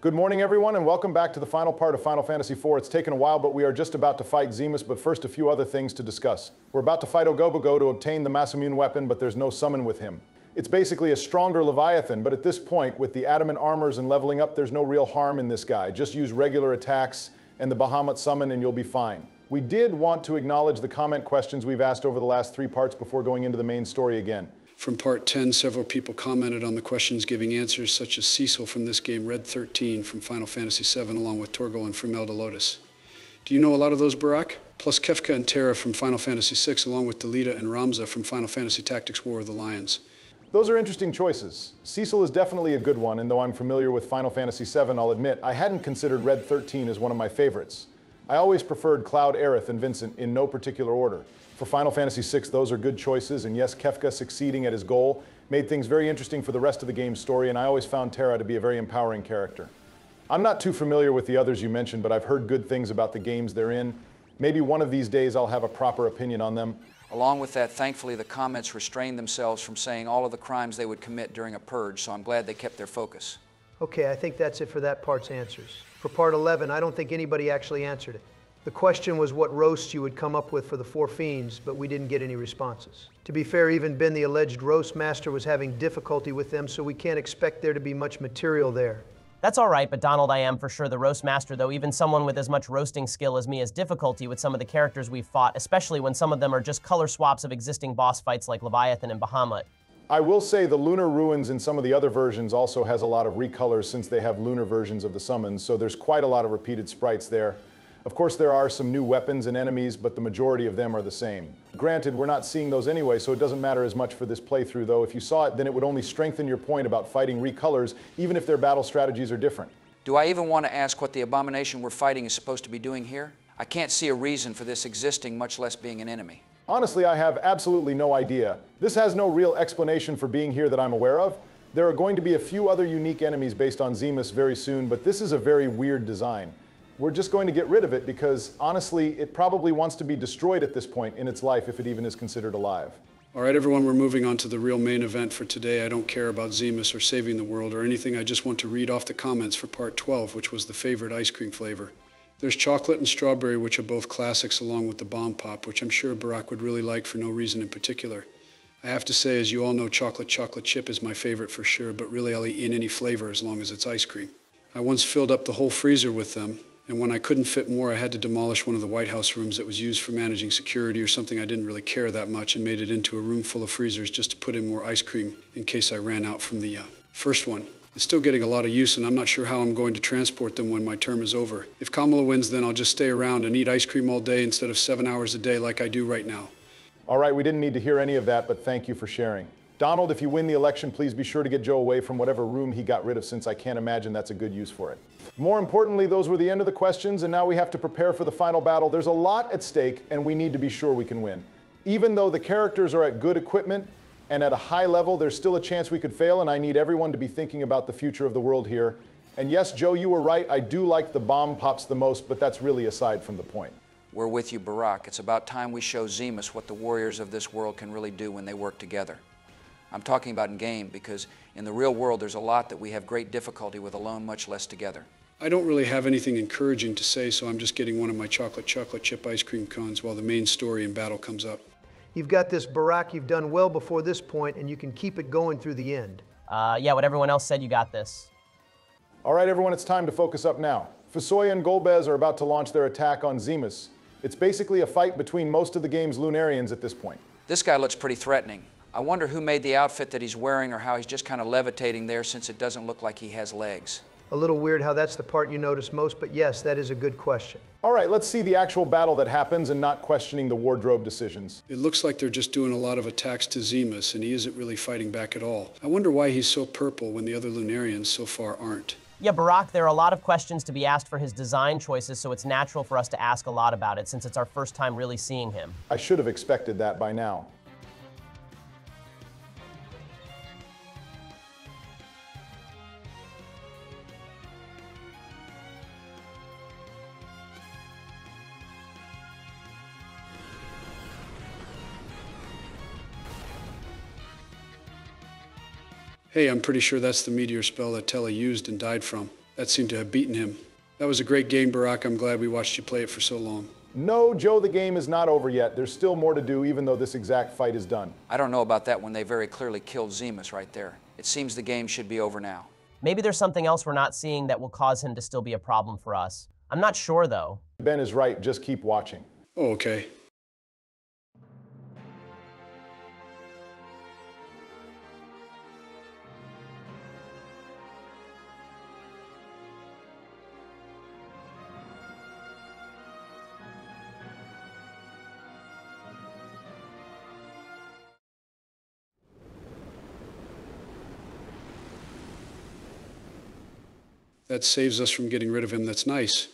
Good morning, everyone, and welcome back to the final part of Final Fantasy IV. It's taken a while, but we are just about to fight Zemus, but first a few other things to discuss. We're about to fight Ogobogo to obtain the Masamune weapon, but there's no summon with him. It's basically a stronger Leviathan, but at this point, with the adamant armors and leveling up, there's no real harm in this guy. Just use regular attacks and the Bahamut summon and you'll be fine. We did want to acknowledge the comment questions we've asked over the last 3 parts before going into the main story again. From part 10, several people commented on the questions giving answers, such as Cecil from this game, Red 13 from Final Fantasy VII, along with Torgal from Elder Lotus. Do you know a lot of those, Barak? Plus Kefka and Terra from Final Fantasy VI, along with Delita and Ramza from Final Fantasy Tactics War of the Lions. Those are interesting choices. Cecil is definitely a good one, and though I'm familiar with Final Fantasy VII, I'll admit I hadn't considered Red 13 as one of my favorites. I always preferred Cloud, Aerith, and Vincent in no particular order. For Final Fantasy VI, those are good choices, and yes, Kefka succeeding at his goal made things very interesting for the rest of the game's story, and I always found Terra to be a very empowering character. I'm not too familiar with the others you mentioned, but I've heard good things about the games they're in. Maybe one of these days I'll have a proper opinion on them. Along with that, thankfully, the comments restrained themselves from saying all of the crimes they would commit during a purge, so I'm glad they kept their focus. Okay, I think that's it for that part's answers. For part 11, I don't think anybody actually answered it. The question was what roasts you would come up with for the 4 fiends, but we didn't get any responses. To be fair, even Ben, the alleged roast master, was having difficulty with them, so we can't expect there to be much material there. That's all right, but Donald, I am for sure the roast master, though even someone with as much roasting skill as me has difficulty with some of the characters we've fought, especially when some of them are just color swaps of existing boss fights like Leviathan and Bahamut. I will say the Lunar Ruins in some of the other versions also has a lot of recolors since they have lunar versions of the summons, so there's quite a lot of repeated sprites there. Of course, there are some new weapons and enemies, but the majority of them are the same. Granted, we're not seeing those anyway, so it doesn't matter as much for this playthrough, though. If you saw it, then it would only strengthen your point about fighting recolors, even if their battle strategies are different. Do I even want to ask what the abomination we're fighting is supposed to be doing here? I can't see a reason for this existing, much less being an enemy. Honestly, I have absolutely no idea. This has no real explanation for being here that I'm aware of. There are going to be a few other unique enemies based on Zemus very soon, but this is a very weird design. We're just going to get rid of it because, honestly, it probably wants to be destroyed at this point in its life if it even is considered alive. All right, everyone, we're moving on to the real main event for today. I don't care about Zemus or saving the world or anything. I just want to read off the comments for part 12, which was the favorite ice cream flavor. There's chocolate and strawberry, which are both classics, along with the bomb pop, which I'm sure Barak would really like for no reason in particular. I have to say, as you all know, chocolate chip is my favorite for sure, but really I'll eat in any flavor as long as it's ice cream. I once filled up the whole freezer with them, and when I couldn't fit more, I had to demolish one of the White House rooms that was used for managing security or something I didn't really care that much, and made it into a room full of freezers just to put in more ice cream in case I ran out from the first one. It's still getting a lot of use, and I'm not sure how I'm going to transport them when my term is over. If Kamala wins, then I'll just stay around and eat ice cream all day instead of 7 hours a day like I do right now. All right, we didn't need to hear any of that, but thank you for sharing. Donald, if you win the election, please be sure to get Joe away from whatever room he got rid of, since I can't imagine that's a good use for it. More importantly, those were the end of the questions, and now we have to prepare for the final battle. There's a lot at stake, and we need to be sure we can win. Even though the characters are at good equipment and at a high level, there's still a chance we could fail, and I need everyone to be thinking about the future of the world here. And yes, Joe, you were right. I do like the bomb pops the most, but that's really aside from the point. We're with you, Barak. It's about time we show Zemus what the warriors of this world can really do when they work together. I'm talking about in game, because in the real world there's a lot that we have great difficulty with alone, much less together. I don't really have anything encouraging to say, so I'm just getting one of my chocolate chip ice cream cones while the main story and battle comes up. You've got this, Barak. You've done well before this point, and you can keep it going through the end. Yeah, what everyone else said, you got this. All right, everyone, it's time to focus up now. Fusoya and Golbez are about to launch their attack on Zemus. It's basically a fight between most of the game's Lunarians at this point. This guy looks pretty threatening. I wonder who made the outfit that he's wearing, or how he's just kind of levitating there, since it doesn't look like he has legs. A little weird how that's the part you notice most, but yes, that is a good question. All right, let's see the actual battle that happens and not questioning the wardrobe decisions. It looks like they're just doing a lot of attacks to Zemus, and he isn't really fighting back at all. I wonder why he's so purple when the other Lunarians so far aren't. Yeah, Barak, there are a lot of questions to be asked for his design choices, so it's natural for us to ask a lot about it, since it's our first time really seeing him. I should have expected that by now. Hey, I'm pretty sure that's the meteor spell that Tella used and died from. That seemed to have beaten him. That was a great game, Barack. I'm glad we watched you play it for so long. No, Joe, the game is not over yet. There's still more to do, even though this exact fight is done. I don't know about that when they very clearly killed Zemus right there. It seems the game should be over now. Maybe there's something else we're not seeing that will cause him to still be a problem for us. I'm not sure, though. Ben is right. Just keep watching. Oh, okay. That saves us from getting rid of him. That's nice.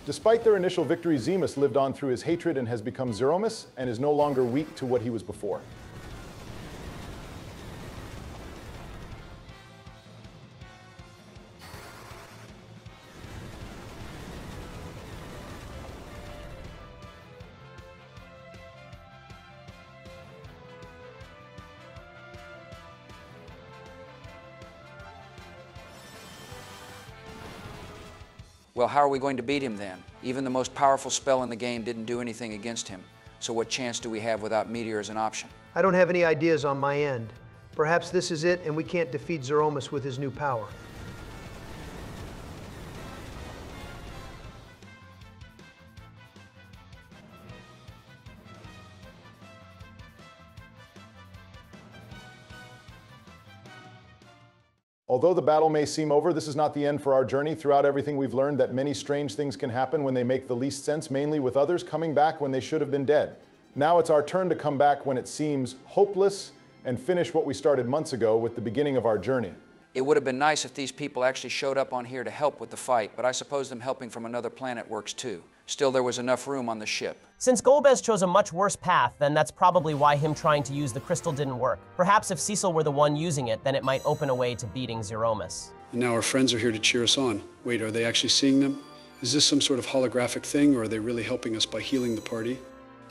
Despite their initial victory, Zemus lived on through his hatred and has become Zeromus and is no longer weak to what he was before. Well, how are we going to beat him then? Even the most powerful spell in the game didn't do anything against him. So what chance do we have without Meteor as an option? I don't have any ideas on my end. Perhaps this is it and we can't defeat Zeromus with his new power. Although the battle may seem over, this is not the end for our journey. Throughout everything, we've learned that many strange things can happen when they make the least sense, mainly with others coming back when they should have been dead. Now it's our turn to come back when it seems hopeless and finish what we started months ago with the beginning of our journey. It would have been nice if these people actually showed up on here to help with the fight, but I suppose them helping from another planet works too. Still, there was enough room on the ship. Since Golbez chose a much worse path, then that's probably why him trying to use the crystal didn't work. Perhaps if Cecil were the one using it, then it might open a way to beating Zeromus. And now our friends are here to cheer us on. Wait, are they actually seeing them? Is this some sort of holographic thing, or are they really helping us by healing the party?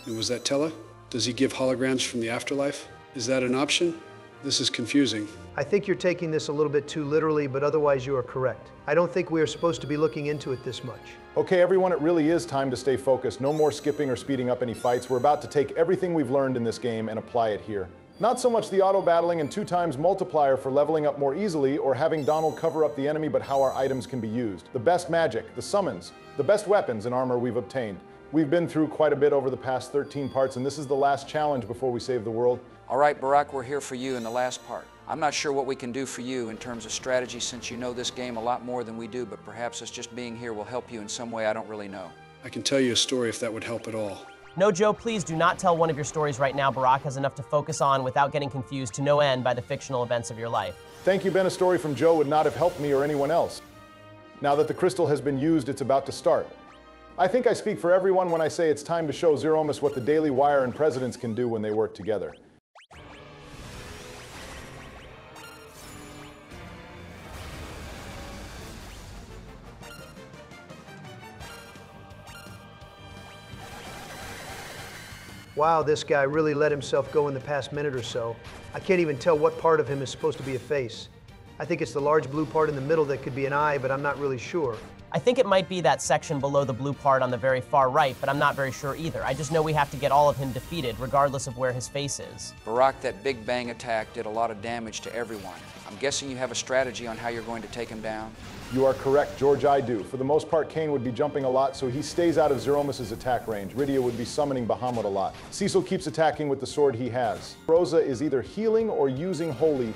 And was that Tella? Does he give holograms from the afterlife? Is that an option? This is confusing. I think you're taking this a little bit too literally, but otherwise you are correct. I don't think we are supposed to be looking into it this much. Okay, everyone, it really is time to stay focused. No more skipping or speeding up any fights. We're about to take everything we've learned in this game and apply it here. Not so much the auto-battling and 2x multiplier for leveling up more easily or having Donald cover up the enemy, but how our items can be used. The best magic, the summons, the best weapons and armor we've obtained. We've been through quite a bit over the past 13 parts, and this is the last challenge before we save the world. All right, Barack, we're here for you in the last part. I'm not sure what we can do for you in terms of strategy since you know this game a lot more than we do, but perhaps us just being here will help you in some way I don't really know. I can tell you a story if that would help at all. No, Joe, please do not tell one of your stories right now. Barack has enough to focus on without getting confused to no end by the fictional events of your life. Thank you, Ben. A story from Joe would not have helped me or anyone else. Now that the crystal has been used, it's about to start. I think I speak for everyone when I say it's time to show Zeromus what the Daily Wire and Presidents can do when they work together. Wow, this guy really let himself go in the past minute or so. I can't even tell what part of him is supposed to be a face. I think it's the large blue part in the middle that could be an eye, but I'm not really sure. I think it might be that section below the blue part on the very far right, but I'm not very sure either. I just know we have to get all of him defeated, regardless of where his face is. Barack, that Big Bang attack did a lot of damage to everyone. I'm guessing you have a strategy on how you're going to take him down? You are correct, George, I do. For the most part, Kane would be jumping a lot, so he stays out of Zeromus' attack range. Rydia would be summoning Bahamut a lot. Cecil keeps attacking with the sword he has. Rosa is either healing or using Holy.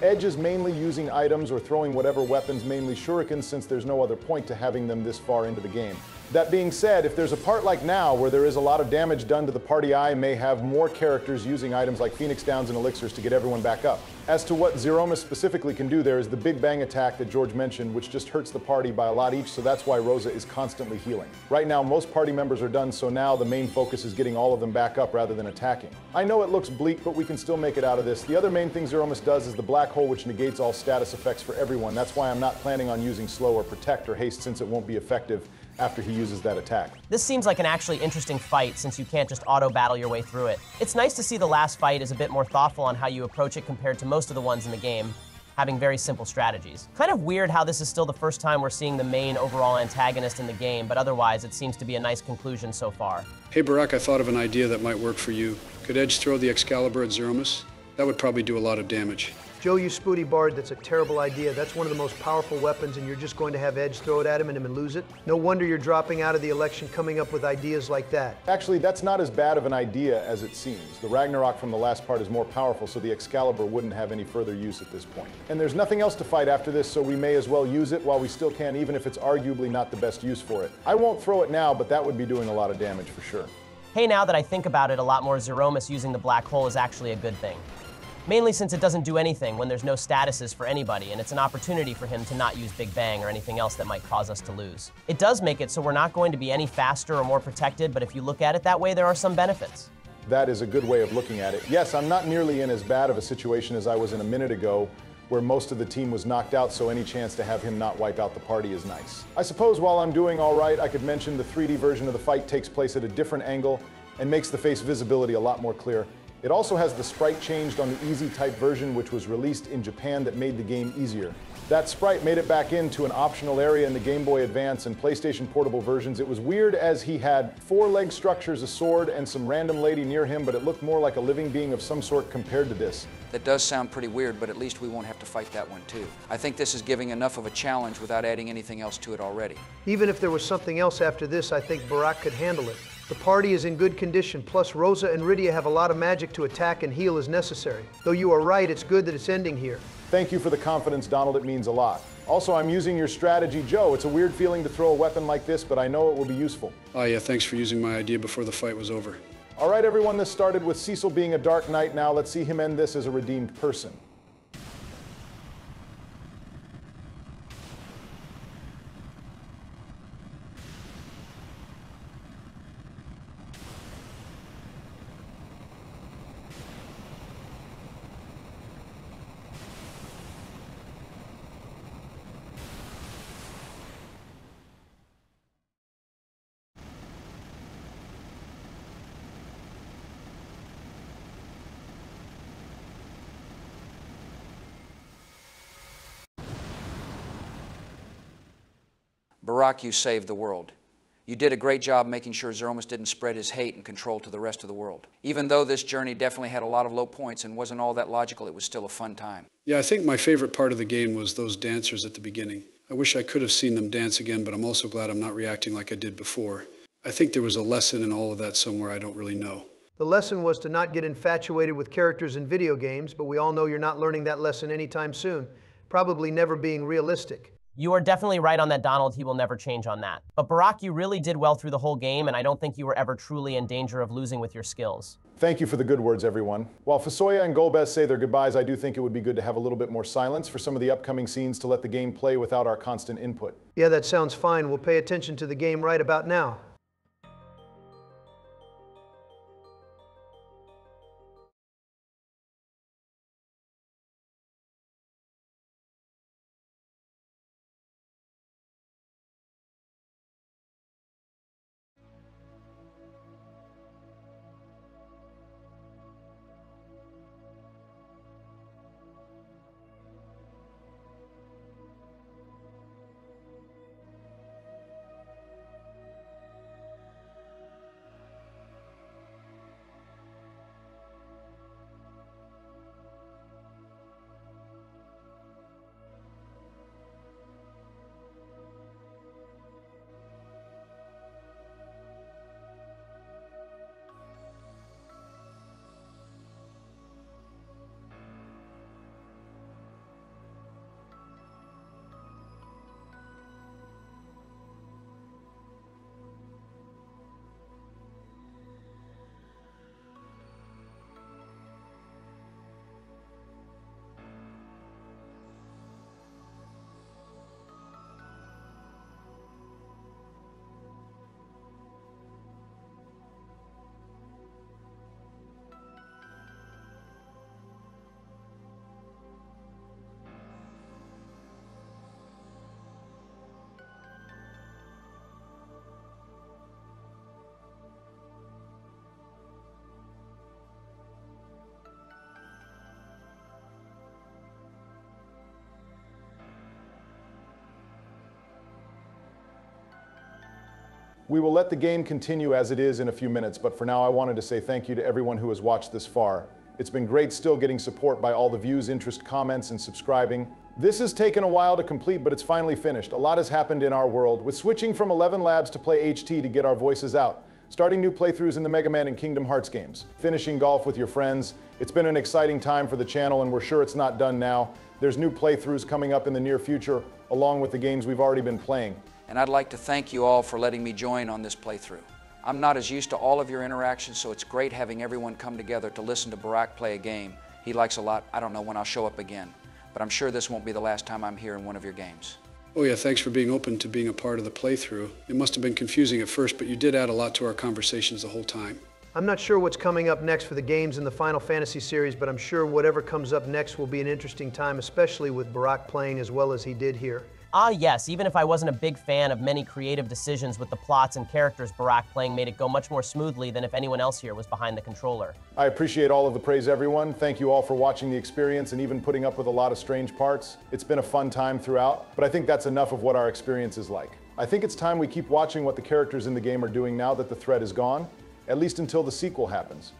Edge is mainly using items or throwing whatever weapons, mainly shurikens, since there's no other point to having them this far into the game. That being said, if there's a part like now where there is a lot of damage done to the party, I may have more characters using items like Phoenix Downs and Elixirs to get everyone back up. As to what Zeromus specifically can do, there is the Big Bang attack that George mentioned, which just hurts the party by a lot each, so that's why Rosa is constantly healing. Right now, most party members are done, so now the main focus is getting all of them back up rather than attacking. I know it looks bleak, but we can still make it out of this. The other main thing Zeromus does is the black hole, which negates all status effects for everyone. That's why I'm not planning on using slow or protect or haste, since it won't be effective. after he uses that attack. This seems like an actually interesting fight since you can't just auto-battle your way through it. It's nice to see the last fight is a bit more thoughtful on how you approach it compared to most of the ones in the game, having very simple strategies. Kind of weird how this is still the first time we're seeing the main overall antagonist in the game, but otherwise it seems to be a nice conclusion so far. Hey Barack, I thought of an idea that might work for you. Could Edge throw the Excalibur at Zemus? That would probably do a lot of damage. Joe, you spooty bard, that's a terrible idea. That's one of the most powerful weapons, and you're just going to have Edge throw it at him and lose it? No wonder you're dropping out of the election coming up with ideas like that. Actually, that's not as bad of an idea as it seems. The Ragnarok from the last part is more powerful, so the Excalibur wouldn't have any further use at this point. And there's nothing else to fight after this, so we may as well use it while we still can, even if it's arguably not the best use for it. I won't throw it now, but that would be doing a lot of damage for sure. Hey, now that I think about it, a lot more Zeromus using the black hole is actually a good thing. Mainly since it doesn't do anything when there's no statuses for anybody, and it's an opportunity for him to not use Big Bang or anything else that might cause us to lose. It does make it so we're not going to be any faster or more protected, but if you look at it that way, there are some benefits. That is a good way of looking at it. Yes, I'm not nearly in as bad of a situation as I was in a minute ago, where most of the team was knocked out, so any chance to have him not wipe out the party is nice. I suppose while I'm doing all right, I could mention the 3D version of the fight takes place at a different angle and makes the face visibility a lot more clear. It also has the sprite changed on the easy type version, which was released in Japan, that made the game easier. That sprite made it back into an optional area in the Game Boy Advance and PlayStation Portable versions. It was weird as he had 4 leg structures, a sword, and some random lady near him, but it looked more like a living being of some sort compared to this. That does sound pretty weird, but at least we won't have to fight that one too. I think this is giving enough of a challenge without adding anything else to it already. Even if there was something else after this, I think Barack could handle it. The party is in good condition, plus Rosa and Rydia have a lot of magic to attack and heal as necessary. Though you are right, it's good that it's ending here. Thank you for the confidence, Donald. It means a lot. Also, I'm using your strategy, Joe. It's a weird feeling to throw a weapon like this, but I know it will be useful. Oh yeah, thanks for using my idea before the fight was over. All right, everyone, this started with Cecil being a Dark Knight. Now let's see him end this as a redeemed person. Barack, you saved the world. You did a great job making sure Zeromus didn't spread his hate and control to the rest of the world. Even though this journey definitely had a lot of low points and wasn't all that logical, it was still a fun time. Yeah, I think my favorite part of the game was those dancers at the beginning. I wish I could have seen them dance again, but I'm also glad I'm not reacting like I did before. I think there was a lesson in all of that somewhere I don't really know. The lesson was to not get infatuated with characters in video games, but we all know you're not learning that lesson anytime soon. Probably never being realistic. You are definitely right on that, Donald. He will never change on that. But Barack, you really did well through the whole game, and I don't think you were ever truly in danger of losing with your skills. Thank you for the good words, everyone. While Fasoya and Golbez say their goodbyes, I do think it would be good to have a little bit more silence for some of the upcoming scenes to let the game play without our constant input. Yeah, that sounds fine. We'll pay attention to the game right about now. We will let the game continue as it is in a few minutes, but for now I wanted to say thank you to everyone who has watched this far. It's been great still getting support by all the views, interest, comments, and subscribing. This has taken a while to complete, but it's finally finished. A lot has happened in our world, with switching from 11 labs to play HT to get our voices out, starting new playthroughs in the Mega Man and Kingdom Hearts games, finishing golf with your friends. It's been an exciting time for the channel, and we're sure it's not done now. There's new playthroughs coming up in the near future, along with the games we've already been playing. And I'd like to thank you all for letting me join on this playthrough. I'm not as used to all of your interactions, so it's great having everyone come together to listen to Barack play a game he likes a lot. I don't know when I'll show up again, but I'm sure this won't be the last time I'm here in one of your games. Oh yeah, thanks for being open to being a part of the playthrough. It must have been confusing at first, but you did add a lot to our conversations the whole time. I'm not sure what's coming up next for the games in the Final Fantasy series, but I'm sure whatever comes up next will be an interesting time, especially with Barack playing as well as he did here. Yes, even if I wasn't a big fan of many creative decisions with the plots and characters, Barack playing made it go much more smoothly than if anyone else here was behind the controller. I appreciate all of the praise, everyone. Thank you all for watching the experience and even putting up with a lot of strange parts. It's been a fun time throughout, but I think that's enough of what our experience is like. I think it's time we keep watching what the characters in the game are doing now that the threat is gone, at least until the sequel happens.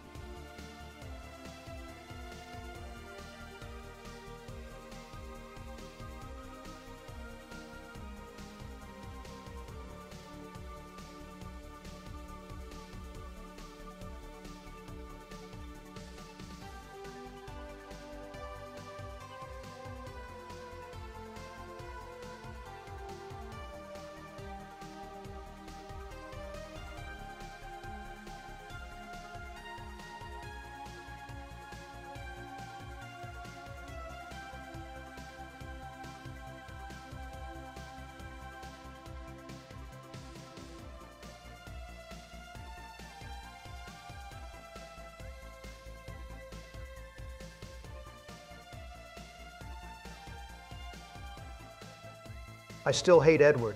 I still hate Edward.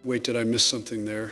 Wait, did I miss something there?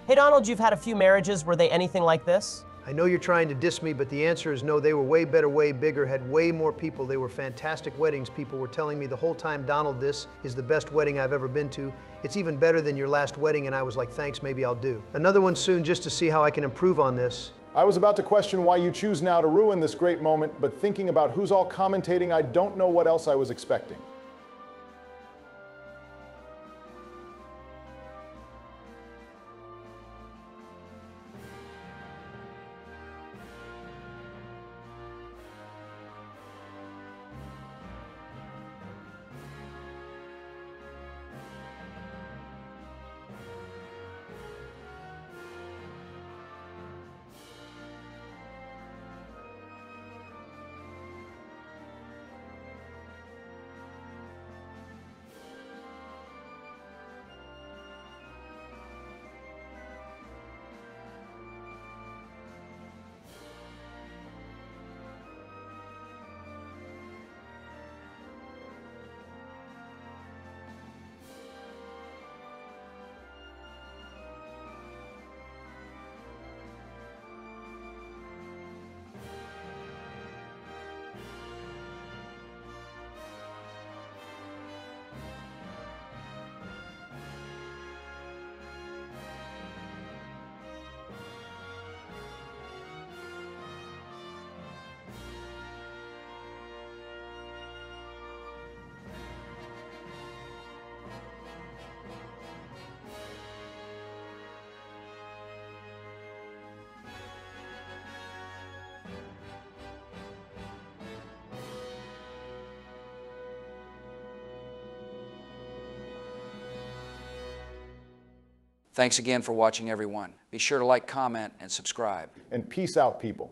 Hey Donald, you've had a few marriages. Were they anything like this? I know you're trying to diss me, but the answer is no. They were way better, way bigger, had way more people. They were fantastic weddings. People were telling me the whole time, Donald, this is the best wedding I've ever been to. It's even better than your last wedding, and I was like, thanks, maybe I'll do another one soon just to see how I can improve on this. I was about to question why you choose now to ruin this great moment, but thinking about who's all commentating, I don't know what else I was expecting. Thanks again for watching, everyone. Be sure to like, comment, and subscribe. And peace out, people.